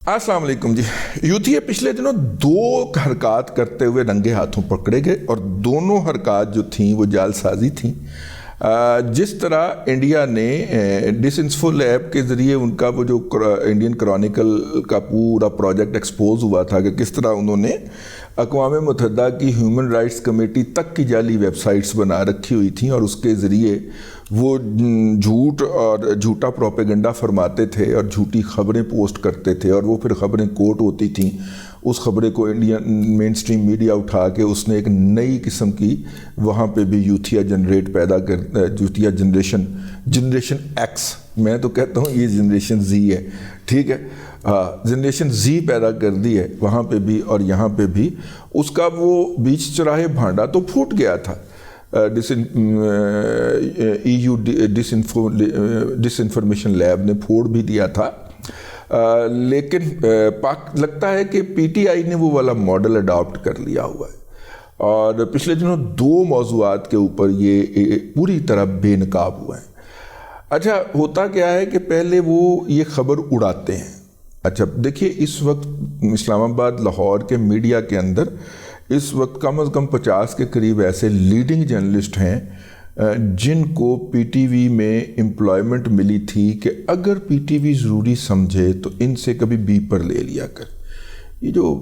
अस्सलाम वालेकुम जी। यूथी पिछले दिनों दो हरकत करते हुए नंगे हाथों पकड़े गए और दोनों हरकत जो थीं वो जालसाजी थीं। जिस तरह इंडिया ने डिसइंफो लैब के ज़रिए उनका वो जो इंडियन क्रॉनिकल का पूरा प्रोजेक्ट एक्सपोज हुआ था कि किस तरह उन्होंने अक़वाम मुत्तहिदा की ह्यूमन राइट्स कमेटी तक की जाली वेबसाइट्स बना रखी हुई थी और उसके ज़रिए वो झूठ और झूठा प्रोपेगेंडा फरमाते थे और झूठी खबरें पोस्ट करते थे और वो फिर खबरें कोट होती थीं। उस खबरें को इंडियन मेन स्ट्रीम मीडिया उठा के उसने एक नई किस्म की वहाँ पे भी यूथिया जनरेट पैदा कर, यूथिया जनरेशन एक्स, मैं तो कहता हूँ ये जनरेशन जी है, ठीक है, जनरेशन जी पैदा कर दी है वहाँ पे भी और यहाँ पे भी। उसका वो बीच चौराहे भांडा तो फूट गया था। EU डिसइंफॉर्मेशन लैब ने फोड़ भी दिया था, लेकिन लगता है कि PTI ने वो वाला मॉडल अडॉप्ट कर लिया हुआ है और पिछले दिनों दो मौज़ूआत के ऊपर ये पूरी तरह बेनकाब हुए हैं। अच्छा, होता क्या है कि पहले वो ये खबर उड़ाते हैं। अच्छा देखिए, इस वक्त इस्लामाबाद लाहौर के मीडिया के अंदर इस वक्त कम से कम 50 के करीब ऐसे लीडिंग जर्नलिस्ट हैं जिनको PTV में एम्प्लॉयमेंट मिली थी कि अगर PTV ज़रूरी समझे तो इनसे कभी बीपर ले लिया कर। ये जो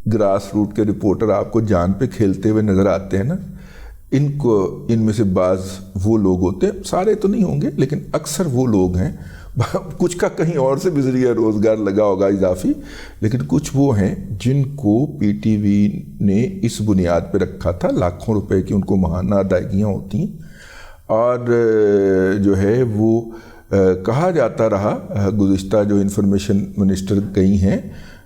ग्रास रूट के रिपोर्टर आपको जान पे खेलते हुए नज़र आते हैं ना, इनमें से बाज़ वो लोग होते हैं, सारे तो नहीं होंगे लेकिन अक्सर वो लोग हैं, कुछ का कहीं और से भी ज़रिया रोज़गार लगा होगा इजाफी, लेकिन कुछ वो हैं जिनको PTV ने इस बुनियाद पे रखा था। लाखों रुपए की उनको माहाना अदायगियाँ होती हैं और जो है वो कहा जाता रहा, गुज़िश्ता जो इंफॉर्मेशन मिनिस्टर गई हैं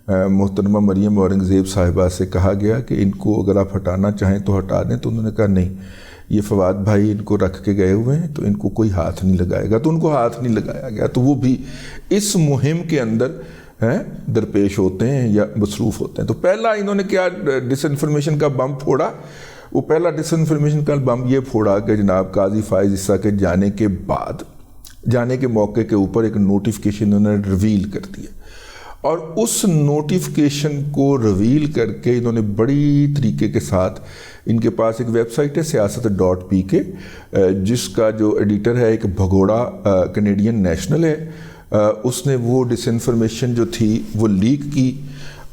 मोहतरमा मरियम औरंगज़ेब साहिबा से कहा गया कि इनको अगर आप हटाना चाहें तो हटा दें, तो उन्होंने कहा नहीं, ये फवाद भाई इनको रख के गए हुए हैं तो इनको कोई हाथ नहीं लगाएगा, तो उनको हाथ नहीं लगाया गया। तो वो भी इस मुहिम के अंदर हैं दरपेश होते हैं या मसरूफ़ होते हैं। तो पहला इन्होंने क्या डिसइंफॉर्मेशन का बम फोड़ा, वो पहला डिसइंफॉर्मेशन का बम ये फोड़ा कि जनाब काजी फाइज ईसा के जाने के मौके के ऊपर एक नोटिफिकेशन उन्होंने रिवील कर दिया और उस नोटिफिकेशन को रिवील करके इन्होंने बड़ी तरीके के साथ, इनके पास एक वेबसाइट है siyaasat.pk जिसका जो एडिटर है एक भगोड़ा कैनेडियन नेशनल है, उसने वो डिसइंफॉर्मेशन जो थी वो लीक की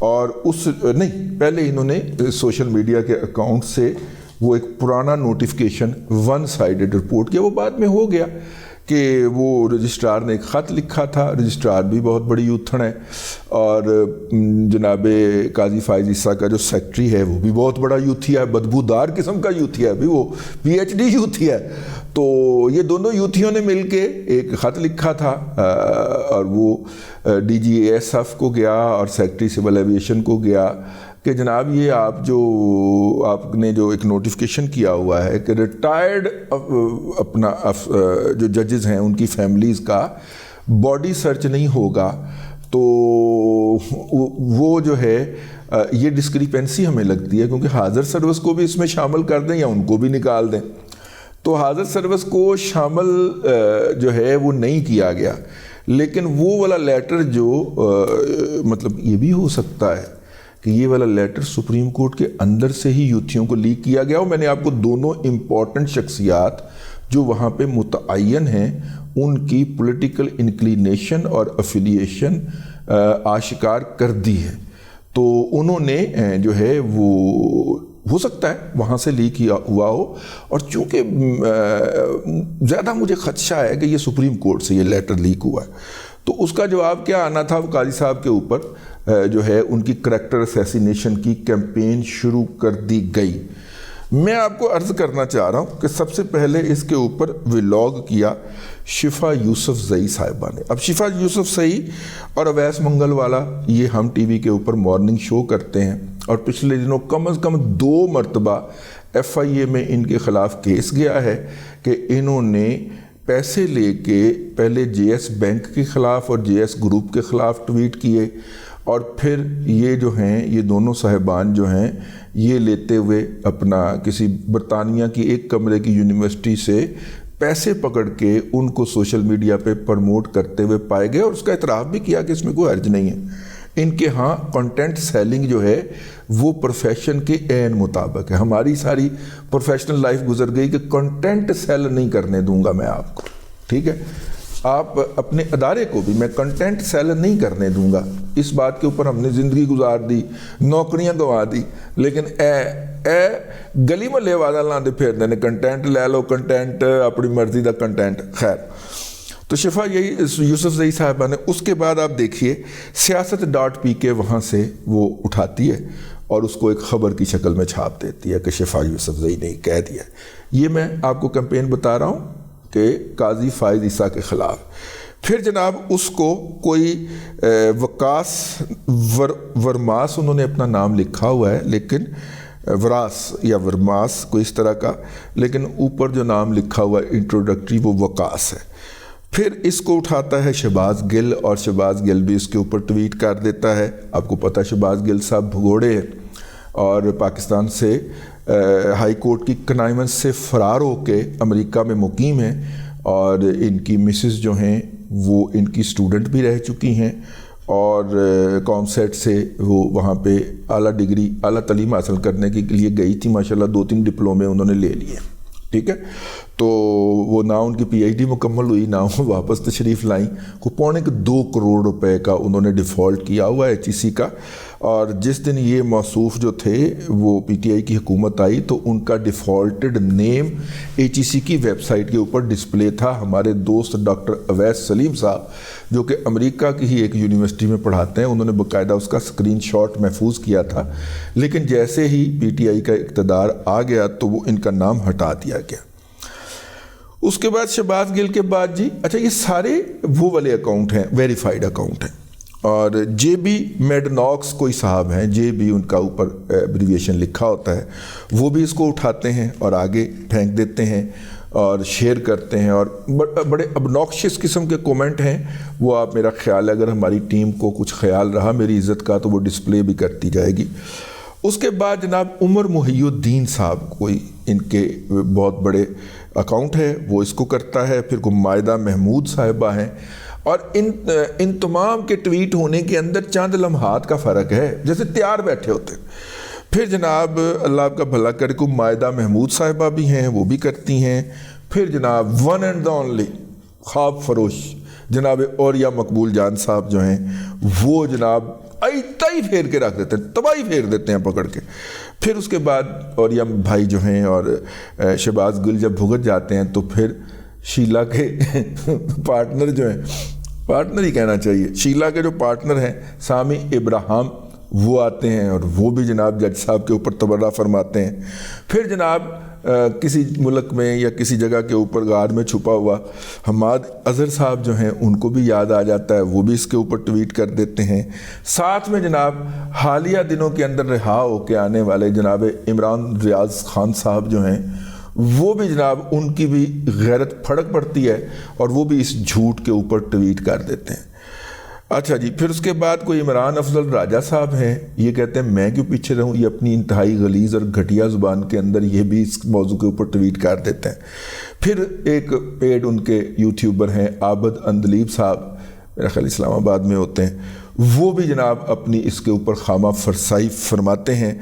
और पहले इन्होंने सोशल मीडिया के अकाउंट से वो एक पुराना नोटिफिकेशन वन साइडेड रिपोर्ट किया। वो बाद में हो गया कि वो रजिस्ट्रार ने एक ख़त लिखा था, रजिस्ट्रार भी बहुत बड़ी यूथन है और जनाब काजी फाइज ईसा का जो सेक्रेटरी है वो भी बहुत बड़ा यूथिया है, बदबूदार किस्म का यूथिया है, भी वो PhD यूथिया है। तो ये दोनों यूथियों ने मिलके एक ख़त लिखा था और वो DGASF को गया और सेक्रेटरी सिविल एविएशन को गया कि जनाब ये आपने जो एक नोटिफिकेशन किया हुआ है कि रिटायर्ड जो जजेस हैं उनकी फैमिलीज़ का बॉडी सर्च नहीं होगा, तो वो जो है ये डिस्क्रिपेंसी हमें लगती है, क्योंकि हाज़र सर्विस को भी इसमें शामिल कर दें या उनको भी निकाल दें। तो हाज़र सर्विस को शामिल जो है वो नहीं किया गया, लेकिन वो वाला लेटर जो मतलब ये भी हो सकता है कि ये वाला लेटर सुप्रीम कोर्ट के अंदर से ही यूथियों को लीक किया गया हो। मैंने आपको दोनों इम्पॉर्टेंट शख्सियात जो वहाँ पे मुतअय्यन हैं उनकी पॉलिटिकल इंक्लिनेशन और अफिलिएशन आशिकार कर दी है। तो उन्होंने जो है वो हो सकता है वहाँ से लीक हुआ हो, और चूँकि ज़्यादा मुझे खदशा है कि ये सुप्रीम कोर्ट से ये लेटर लीक हुआ है, तो उसका जवाब क्या आना था, वो काजी साहब के ऊपर जो है उनकी करैक्टर असैसिनेशन की कैंपेन शुरू कर दी गई। मैं आपको अर्ज़ करना चाह रहा हूँ कि सबसे पहले इसके ऊपर व्लॉग किया शिफा यूसुफ ज़ई साहिबा ने। अब शिफा यूसुफ ज़ई और अवैस मंगल वाला ये हम TV के ऊपर मॉर्निंग शो करते हैं और पिछले दिनों कम से कम 2 मरतबा FIA में इनके ख़िलाफ़ केस गया है कि इन्होंने पैसे लेके पहले JS बैंक के ख़िलाफ़ और JS ग्रुप के ख़िलाफ़ ट्वीट किए और फिर ये जो हैं ये दोनों साहिबान जो हैं ये लेते हुए अपना किसी बरतानिया की एक कमरे की यूनिवर्सिटी से पैसे पकड़ के उनको सोशल मीडिया पे प्रमोट करते हुए पाए गए, और उसका इतराफ़ भी किया कि इसमें कोई हर्ज नहीं है। इनके यहाँ कंटेंट सेलिंग जो है वो प्रोफेशन के ऐन मुताबिक है। हमारी सारी प्रोफेशनल लाइफ गुजर गई कि कंटेंट सेल नहीं करने दूंगा मैं आपको, ठीक है। आप अपने अदारे को भी मैं कंटेंट सेल नहीं करने दूंगा, इस बात के ऊपर हमने ज़िंदगी गुजार दी, नौकरियां गंवा दी, लेकिन गली महल्ले वाला लाते फिरते ने कंटेंट ले लो, कंटेंट अपनी मर्जी का कंटेंट। खैर, तो शिफा यही यूसुफजई साहिबा ने, उसके बाद आप देखिए siyaset.pk वहाँ से वो उठाती है और उसको एक ख़बर की शक्ल में छाप देती है कि शिफा यूसुफजई ने कह दिया। ये मैं आपको कैंपेन बता रहा हूँ कि काजी फाइज ईसा के ख़िलाफ़। फिर जनाब उसको कोई वकास वरमास उन्होंने अपना नाम लिखा हुआ है, लेकिन वरास या वरमास कोई इस तरह का, लेकिन ऊपर जो नाम लिखा हुआ है इंट्रोडक्टरी वो वकास है। फिर इसको उठाता है शहबाज गिल, और शहबाज गिल भी इसके ऊपर ट्वीट कर देता है। आपको पता है शहबाज गिल साहब भगोड़े हैं और पाकिस्तान से हाई कोर्ट की कनाइमेंस से फ़रार होके अमेरिका में मुकीम हैं, और इनकी मिसेस जो हैं वो इनकी स्टूडेंट भी रह चुकी हैं, और कॉमसेट से वो वहाँ पे आला डिग्री आला तालीम हासिल करने के लिए गई थी। माशाल्लाह 2-3 डिप्लोमे उन्होंने ले लिए, ठीक है। तो वो ना उनकी PhD मुकम्मल हुई, ना वो वापस तशरीफ़ लाई। को 2.25 करोड़ रुपए का उन्होंने डिफ़ॉल्ट किया हुआ है HEC का, और जिस दिन ये मौसूफ़ जो थे वो PTI की हुकूमत आई तो उनका डिफ़ॉल्टेड नेम HEC की वेबसाइट के ऊपर डिस्प्ले था। हमारे दोस्त डॉक्टर अवैस सलीम साहब जो कि अमेरिका की ही एक यूनिवर्सिटी में पढ़ाते हैं, उन्होंने बाकायदा उसका स्क्रीनशॉट महफूज किया था, लेकिन जैसे ही PTI का इक़्तिदार आ गया तो वो इनका नाम हटा दिया गया। उसके बाद शहबाज गिल के बाद जी, अच्छा ये सारे वो वाले अकाउंट हैं, वेरीफाइड अकाउंट हैं, और JB मेडनॉक्स कोई साहब हैं, JB उनका ऊपर एब्रीविएशन लिखा होता है, वो भी इसको उठाते हैं और आगे फेंक देते हैं और शेयर करते हैं, और बड़े अबनॉक्शियस किस्म के कमेंट हैं। वो आप, मेरा ख्याल है अगर हमारी टीम को कुछ ख्याल रहा मेरी इज़्ज़त का तो वो डिस्प्ले भी करती जाएगी। उसके बाद जनाब उमर मुहियुद्दीन साहब कोई इनके बहुत बड़े अकाउंट है, वो इसको करता है। फिर गुमायदा महमूद साहिबा हैं, और इन तमाम के ट्वीट होने के अंदर चंद लम्हात का फ़र्क है, जैसे तैयार बैठे होते। फिर जनाब अल्लाह आपका भला करे गुमायदा महमूद साहिबा भी हैं, वो भी करती हैं। फिर जनाब वन एंड द ओनली ख्वाब फरोश जनाब और या मकबूल जान साहब जो हैं वो जनाब तई फेर के रख देते हैं, तबाही फेर देते हैं पकड़ के। फिर उसके बाद और या भाई जो हैं और शहबाज गिल जब भुगत जाते हैं तो फिर शीला के पार्टनर जो हैं, पार्टनर ही कहना चाहिए, शीला के जो पार्टनर हैं सामी इब्राहिम, वो आते हैं और वो भी जनाब जज साहब के ऊपर तबर्रा फरमाते हैं। फिर जनाब किसी मुल्क में या किसी जगह के ऊपर गार में छुपा हुआ हमाद अज़हर साहब जो हैं उनको भी याद आ जाता है, वो भी इसके ऊपर ट्वीट कर देते हैं। साथ में जनाब हालिया दिनों के अंदर रिहा होकर आने वाले जनाब इमरान रियाज खान साहब जो हैं वो भी जनाब उनकी भी गैरत फड़क पड़ती है और वो भी इस झूठ के ऊपर ट्वीट कर देते हैं। अच्छा जी, फिर उसके बाद कोई इमरान अफजल राजा साहब हैं, ये कहते हैं मैं क्यों पीछे रहूं, ये अपनी इंतहाई गलीज़ और घटिया ज़ुबान के अंदर ये भी इस मौजू के ऊपर ट्वीट कर देते हैं। फिर एक पेड उनके यूट्यूबर हैं आबद अंदलीब साहब, मेरा ख्याल इस्लामाबाद में होते हैं, वो भी जनाब अपनी इसके ऊपर खामा फरसाई फरमाते हैं।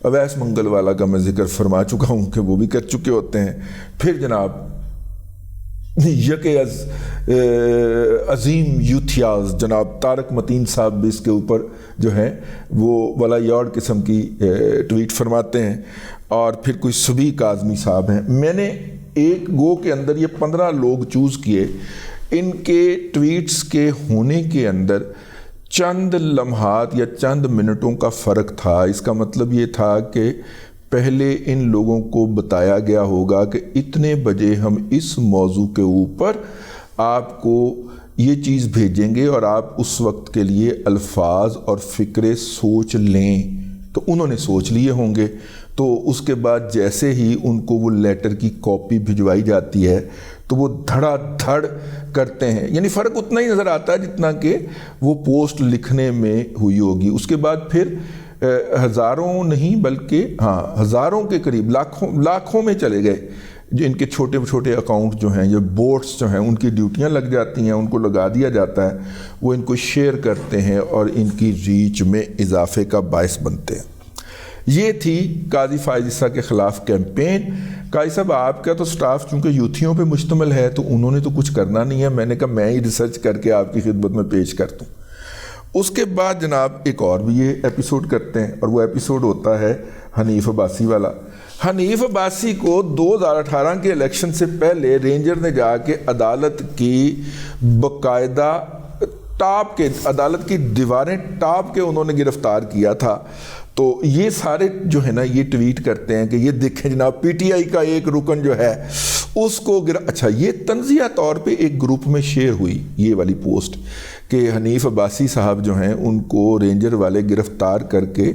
अवैस मंगल वाला का मैं जिक्र फरमा चुका हूँ कि वो भी कर चुके होते हैं। फिर जनाब यके अजीम यूथियाज जनाब तारक मतीन साहब भी इसके ऊपर जो है वो वाला यार्ड किस्म की ट्वीट फरमाते हैं। और फिर कोई सुबी काजमी साहब हैं, मैंने एक गो के अंदर ये 15 लोग चूज़ किए। इनके ट्वीट्स के होने के अंदर चंद लम्हात या चंद मिनटों का फ़र्क था। इसका मतलब ये था कि पहले इन लोगों को बताया गया होगा कि इतने बजे हम इस मौजू के ऊपर आपको ये चीज़ भेजेंगे और आप उस वक्त के लिए अल्फाज और फ़िक्रे सोच लें, तो उन्होंने सोच लिए होंगे। तो उसके बाद जैसे ही उनको वो लेटर की कॉपी भिजवाई जाती है तो वो धड़ाधड़ करते हैं, यानी फ़र्क उतना ही नज़र आता है जितना कि वो पोस्ट लिखने में हुई होगी। उसके बाद फिर हज़ारों नहीं बल्कि हाँ हज़ारों के करीब लाखों में चले गए جو ان کے چھوٹے چھوٹے اکاؤنٹ جو ہیں یہ بوٹس جو ہیں ان کی ڈیوٹیاں لگ جاتی ہیں, ان کو لگا دیا جاتا ہے, وہ ان کو شیئر کرتے ہیں اور ان کی ریچ میں اضافے کا باعث بنتے ہیں. یہ تھی قاضی فائز عیسیٰ کے خلاف کیمپین. قاضی صاحب آپ کا تو سٹاف چونکہ یوتھیوں پہ مشتمل ہے تو انہوں نے تو کچھ کرنا نہیں ہے, میں نے کہا میں ہی ریسرچ کر کے آپ کی خدمت میں پیش کر دوں. اس کے بعد جناب ایک اور بھی یہ ایپیسوڈ کرتے ہیں اور وہ ایپیسوڈ ہوتا ہے حنیف عباسی والا. حنیف عباسی کو 2018 کے الیکشن سے پہلے رینجر نے جا کے عدالت کی باقاعدہ ٹاپ کے, عدالت کی دیواریں ٹاپ کے انہوں نے گرفتار کیا تھا. تو یہ سارے جو ہے نا یہ ٹویٹ کرتے ہیں کہ یہ دیکھیں جناب پی ٹی آئی کا ایک رکن جو ہے اس کو اچھا یہ تنزیہ طور پہ ایک گروپ میں شیئر ہوئی یہ والی پوسٹ کہ حنیف عباسی صاحب جو ہیں ان کو رینجر والے گرفتار کر کے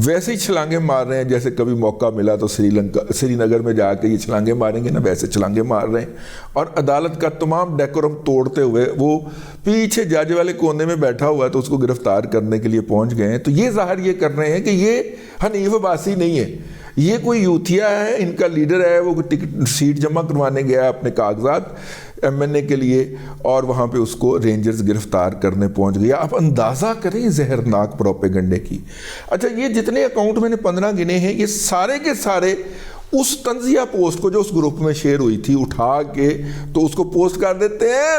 ویسے ہی چھلانگیں مار رہے ہیں جیسے کبھی موقع ملا تو سری نگر میں جا کے یہ چھلانگیں ماریں گے نا, ویسے چھلانگیں مار رہے ہیں. اور عدالت کا تمام ڈیکورم توڑتے ہوئے وہ پیچھے جج والے کونے میں بیٹھا ہوا ہے تو اس کو گرفتار کرنے کے لیے پہنچ گئے ہیں. تو یہ ظاہر یہ کر رہے ہیں کہ یہ حنیف عباسی نہیں ہے, یہ کوئی یوتھیا ہے, ان کا لیڈر ہے, وہ ٹکٹ سیٹ جمع کروانے گیا ہے اپنے کاغذات ایم این اے کے لیے اور وہاں پہ اس کو رینجرز گرفتار کرنے پہنچ گیا. آپ اندازہ کریں زہرناک پروپیگنڈے کی. اچھا یہ جتنے اکاؤنٹ میں نے 15 گنے ہیں یہ سارے کے سارے اس تنزیہ پوسٹ کو جو اس گروپ میں شیئر ہوئی تھی اٹھا کے تو اس کو پوسٹ کر دیتے ہیں,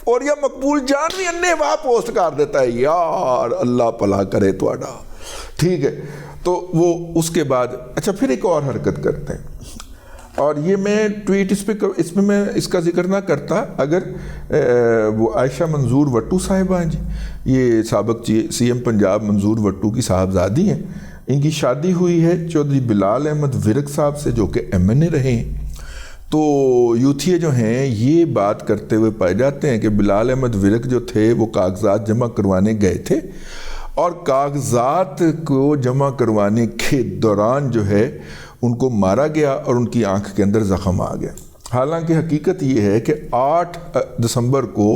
اور یہ مقبول جان بھی انہیں وہاں پوسٹ کر دیتا ہے. یار اللہ بھلا کرے تواڈا, ٹھیک ہے. تو وہ اس کے بعد اچھا پھر ایک اور حرکت کرتے ہیں اور یہ میں ٹویٹ اس میں میں اس کا ذکر نہ کرتا اگر وہ عائشہ منظور وٹو صاحبہ ہیں جی, یہ سابق سی ایم پنجاب منظور وٹو کی صاحبزادی ہیں. ان کی شادی ہوئی ہے چودھری بلال احمد ورک صاحب سے جو کہ ایم این اے رہے ہیں. تو یوتھیے جو ہیں یہ بات کرتے ہوئے پائے جاتے ہیں کہ بلال احمد ورک جو تھے وہ کاغذات جمع کروانے گئے تھے اور کاغذات کو جمع کروانے کے دوران جو ہے ان کو مارا گیا اور ان کی آنکھ کے اندر زخم آ گیا. حالانکہ حقیقت یہ ہے کہ 8 دسمبر کو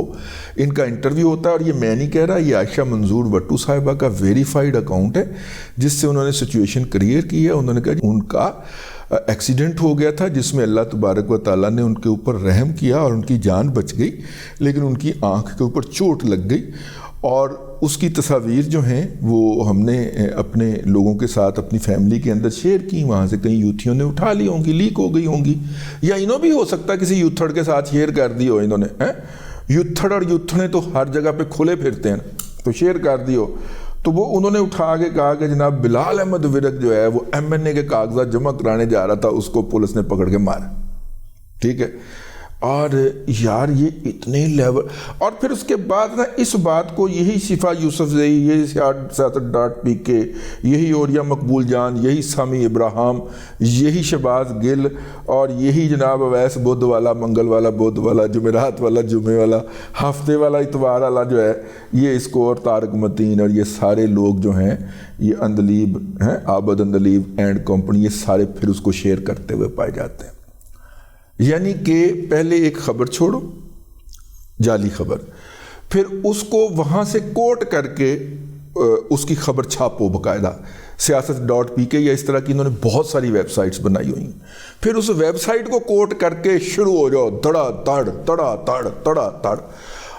ان کا انٹرویو ہوتا ہے اور یہ میں نہیں کہہ رہا, یہ عائشہ منظور وٹو صاحبہ کا ویریفائڈ اکاؤنٹ ہے جس سے انہوں نے سچویشن کریئر کی ہے. انہوں نے کہا ان کا ایکسیڈنٹ ہو گیا تھا جس میں اللہ تبارک و تعالیٰ نے ان کے اوپر رحم کیا اور ان کی جان بچ گئی, لیکن ان کی آنکھ کے اوپر چوٹ لگ گئی. اور اس کی تصاویر جو ہیں وہ ہم نے اپنے لوگوں کے ساتھ اپنی فیملی کے اندر شیئر کی, وہاں سے کئی یوتھیوں نے اٹھا لی ہوں گی, لیک ہو گئی ہوں گی, یا انہوں بھی ہو سکتا ہے کسی یوتھڑ کے ساتھ شیئر کر دی ہو انہوں نے. یوتھڑ اور یوتھڑے تو ہر جگہ پہ کھلے پھرتے ہیں تو شیئر کر دی ہو. تو وہ انہوں نے اٹھا کے کہا کہ جناب بلال احمد ورک جو ہے وہ ایم این اے کے کاغذات جمع کرانے جا رہا تھا, اس کو پولیس نے پکڑ کے مارا. ٹھیک ہے. اور یار یہ اتنے لیول, اور پھر اس کے بعد نا اس بات کو یہی شفا یوسف زئی, یہی سیاست ڈاٹ پی کے, یہی اوریا مقبول جان, یہی سامی ابراہم, یہی شہباز گل اور یہی جناب اویس بدھ والا, منگل والا بدھ والا, جمعرات والا جمعے والا, ہفتے والا اتوار والا جو ہے یہ اس کو, اور طارق متین اور یہ سارے لوگ جو ہیں یہ اندلیب ہیں, عابد اندلیب اینڈ کمپنی, یہ سارے پھر اس کو شیئر کرتے ہوئے پائے جاتے ہیں. یعنی کہ پہلے ایک خبر چھوڑو جعلی خبر, پھر اس کو وہاں سے کوٹ کر کے اس کی خبر چھاپو باقاعدہ سیاست ڈاٹ پی کے, یا اس طرح کی انہوں نے بہت ساری ویب سائٹس بنائی ہوئی ہیں. پھر اس ویب سائٹ کو کوٹ کر کے شروع ہو جاؤ دڑا تڑ تڑا تڑ تڑا تڑ.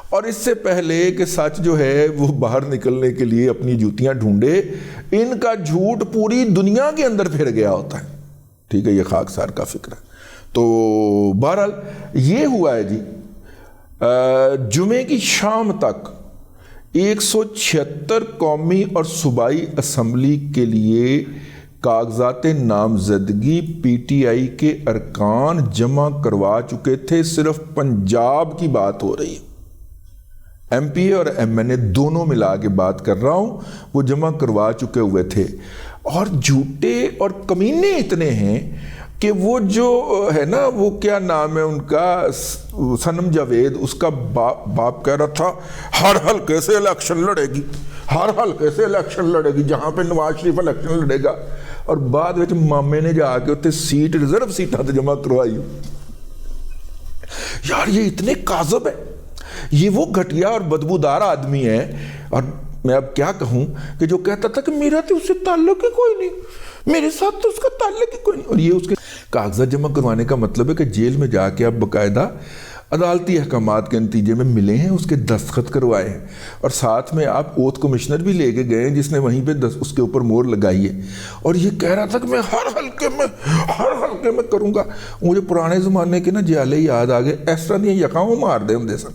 اور اس سے پہلے کہ سچ جو ہے وہ باہر نکلنے کے لیے اپنی جوتیاں ڈھونڈے, ان کا جھوٹ پوری دنیا کے اندر پھر گیا ہوتا ہے. ٹھیک ہے, یہ خاکسار کا فکر ہے. تو بہرحال یہ ہوا ہے جی, جمعے کی شام تک 176 قومی اور صوبائی اسمبلی کے لیے کاغذات نامزدگی پی ٹی آئی کے ارکان جمع کروا چکے تھے. صرف پنجاب کی بات ہو رہی ہے, ایم پی اے اور ایم این اے دونوں ملا کے بات کر رہا ہوں, وہ جمع کروا چکے ہوئے تھے. اور جھوٹے اور کمینے اتنے ہیں کہ وہ جو ہے نا وہ کیا نام ہے ان کا, صنم جاوید, اس کا باپ کہہ رہا تھا ہر حلقے سے الیکشن لڑے گی, ہر حلقے سے الیکشن لڑے گی جہاں پہ نواز شریف الیکشن لڑے گا, اور بعد وچ مامے نے جا کے اتنے سیٹ ریزرو سیٹاں تے جمع کروائی. یار یہ اتنے کاذب ہے, یہ وہ گھٹیا اور بدبودار آدمی ہے. اور میں اب کیا کہوں کہ جو کہتا تھا کہ میرا تو اس سے تعلق ہی کوئی نہیں, میرے ساتھ تو اس کا تعلق ہی کوئی نہیں, اور یہ اس کے کاغذات جمع کروانے کا مطلب ہے کہ جیل میں جا کے آپ باقاعدہ عدالتی احکامات کے نتیجے میں ملے ہیں، اس کے دستخط کروائے ہیں، اور ساتھ میں آپ اوتھ کمشنر بھی لے کے گئے ہیں جس نے وہیں پہ اس کے اوپر مور لگائی ہے، اور یہ کہہ رہا تھا کہ میں ہر حلقے میں کروں گا۔ مجھے پرانے زمانے کے نا جیالے یاد آ گئے، اس طرح دیا یقاؤں مار دے ہوں سن،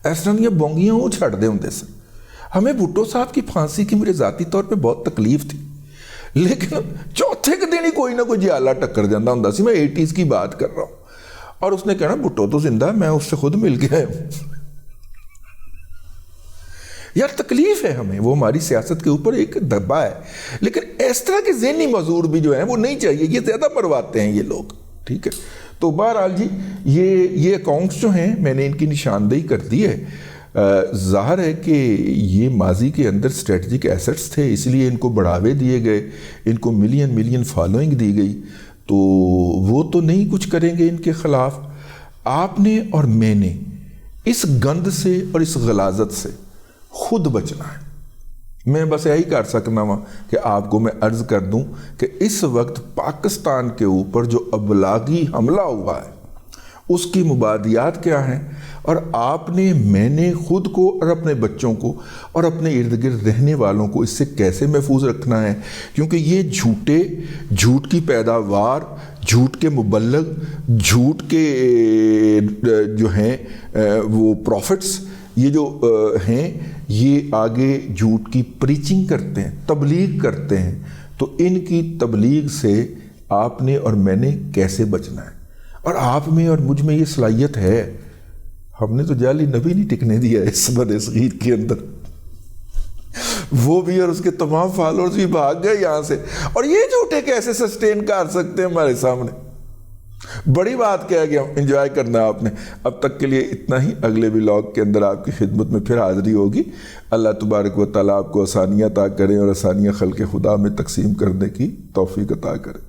اس طرح دیا بونگیاں وہ چھڑ دے ہوں سن۔ ہمیں بھٹو صاحب کی پھانسی کی مجھے ذاتی طور پہ بہت تکلیف تھی، لیکن چوتھے کے دن ہی کوئی نہ کوئی جیالہ ٹکر جاتا ہوں سی۔ میں 80s کی بات کر رہا ہوں، اور اس نے کہنا بھٹو تو زندہ، میں اس سے خود مل کے آیا ہوں۔ یار تکلیف ہے ہمیں، وہ ہماری سیاست کے اوپر ایک دبا ہے، لیکن اس طرح کے ذہنی معذور بھی جو ہیں وہ نہیں چاہیے، یہ زیادہ مرواتے ہیں یہ لوگ، ٹھیک ہے۔ تو بہرحال جی یہ اکاؤنٹس جو ہیں میں نے ان کی نشاندہی کر دی ہے۔ ظاہر ہے کہ یہ ماضی کے اندر اسٹریٹجک ایسٹس تھے، اس لیے ان کو بڑھاوے دیے گئے، ان کو ملین فالوئنگ دی گئی، تو وہ تو نہیں کچھ کریں گے ان کے خلاف۔ آپ نے اور میں نے اس گند سے اور اس غلاظت سے خود بچنا ہے۔ میں بس یہی کر سکنا ہوں کہ آپ کو میں عرض کر دوں کہ اس وقت پاکستان کے اوپر جو ابلاغی حملہ ہوا ہے اس کی مبادیات کیا ہیں، اور آپ نے، میں نے خود کو اور اپنے بچوں کو اور اپنے ارد گرد رہنے والوں کو اس سے کیسے محفوظ رکھنا ہے، کیونکہ یہ جھوٹ کی پیداوار، جھوٹ کے مبلغ، جھوٹ کے جو ہیں وہ پروفٹس، یہ جو ہیں یہ آگے جھوٹ کی پریچنگ کرتے ہیں، تبلیغ کرتے ہیں، تو ان کی تبلیغ سے آپ نے اور میں نے کیسے بچنا ہے، اور آپ میں اور مجھ میں یہ صلاحیت ہے۔ ہم نے تو جعلی نبی نہیں ٹکنے دیا اس بر صغیر کے اندر، وہ بھی اور اس کے تمام فالورز بھی بھاگ گئے یہاں سے، اور یہ جھوٹے کیسے سسٹین کر سکتے ہیں ہمارے سامنے۔ بڑی بات کہہ گیا ہوں، انجوائے کرنا آپ نے۔ اب تک کے لیے اتنا ہی، اگلے ولاگ کے اندر آپ کی خدمت میں پھر حاضری ہوگی۔ اللہ تبارک و تعالیٰ آپ کو آسانیاں عطا کریں اور آسانیاں خلق خدا میں تقسیم کرنے کی توفیق عطا کریں۔